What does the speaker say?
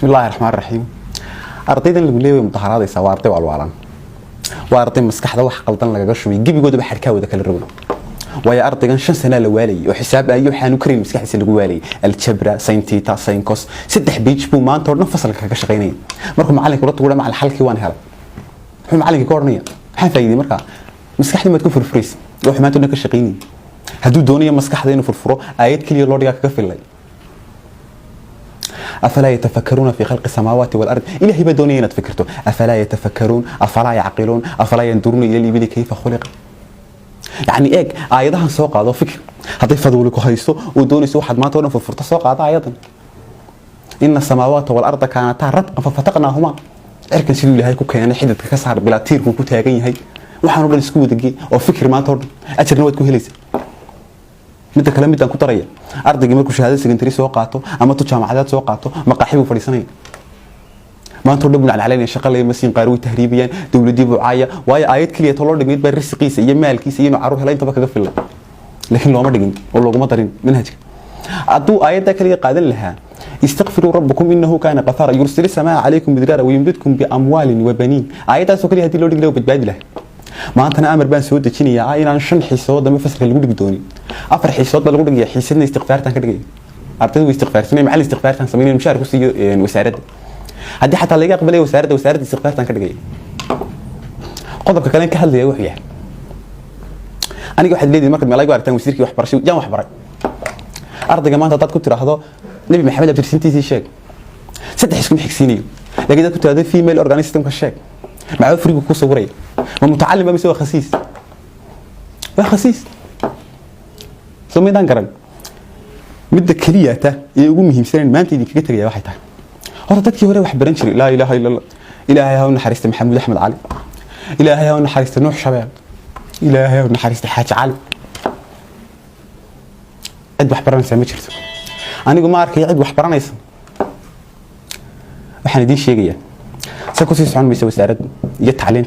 بسم الله الرحمن الرحيم. أرتيدا اللي بليه مظاهرات يسوارتي والوالان. وأرتي مسكحة wax qaldan laga shubay gibigooda ba xarkaawada kala rabo. Way artigan 5 sano la waalay oo xisaab ay waxaan u karin maskaxdiisa lagu waalay algebra sin theta sin cos saddex page buu maanta oo dhan fasalka ka shaqeynay markuu macalinku la tuuro macal halkii waan helay wuxuu macalinku ka ornaya waxaan faa'iiday marka maskaxdii maad ku furfuriis oo xumaantu ka shaqeynay haduu doonayo maskaxda inuu furfuro ayad kaliya loo dhigaa kaga filay أفلا يتفكرون في خلق السماوات والأرض إلهي بدوني أن تفكرته أفلا يتفكرون أفلا يعقلون أفلا ينظرون إلى الإبل كيف خلق يعني إيك آياتها سوق هذا فكر هذا يفضل لك هيستو ودوني سو حد ما تورن في الفرطة سوق هذا أيضا إن السماوات والأرض كانتا رتقا ففتقناهما إركن سيدو لهاي كو كيان حدد كسر بلا تير كو تاغين هاي waxaan oo dhan isku wadagay oo fikir maanta oo ajarna wad ku helaysaa mid kale mid aan ku taraya ardayga markuu shahaado secondary soo qaato ama tu jaamacadaad soo qaato maqaaxibu fadhiisanay maanta oo dhan calaaleyn shaqaleey masiin qaar way tahriibiyaan dawladii buucaaya way aayad kaliya tolo dhigmid baa risqiisa iyo maalkiisa iyo caruur hela intaba kaga filan laakiin looma dhigin oo looguma darin manhajka aduu aayada kaliya qaadan lahaa استغفروا ربكم انه كان غفارا يرسل السماء عليكم مدرارا ويمددكم باموال وبنين ايتاسو كلي hadii loo dhigay badbaadi lahaa maantana amar baan soo dejinayaa inaan 5 xiisood ama fasal lagu dhigi doonin 4 xiisood lagu dhigay xiisadna istighfaartan ka dhigay ardaydu istighfaarsanay macallin istighfaartan sameeyay mushaar ku siiyo wasaaradda hadii xataa laga aqbalay wasaaradda istighfaartan ka dhigay qodobka kale ka hadlaya wuxuu yahay aniga waxa leeyahay markad meelaha aragtaan wasiirkii waxbarasho jaan waxbaray ardayga maanta dad ku tiraahdo nabi maxamed abdirsintiisii sheeg saddex isku xigsiiniyo laakiin dad ku tiraahdo female organism ka sheeg معه فريق كوسة وري ومتعلم ما بيسوي خسيس وخسيس ثم يدان قرن مدة كلياته يقوم مهم سنين ما أنت دي كتير يا واحد هرتك يوري واحد برنشري لا إله إلا الله إلهي هون حارست محمد أحمد علي إلهي هون حارست نوح شباب إلهي هون حارست حاج علي عد واحد برنس سامي شرت أنا أقول ما أعرف عد واحد برنس وحنا دي شيء سكوسي سعون بيسوي سعرد يتعلين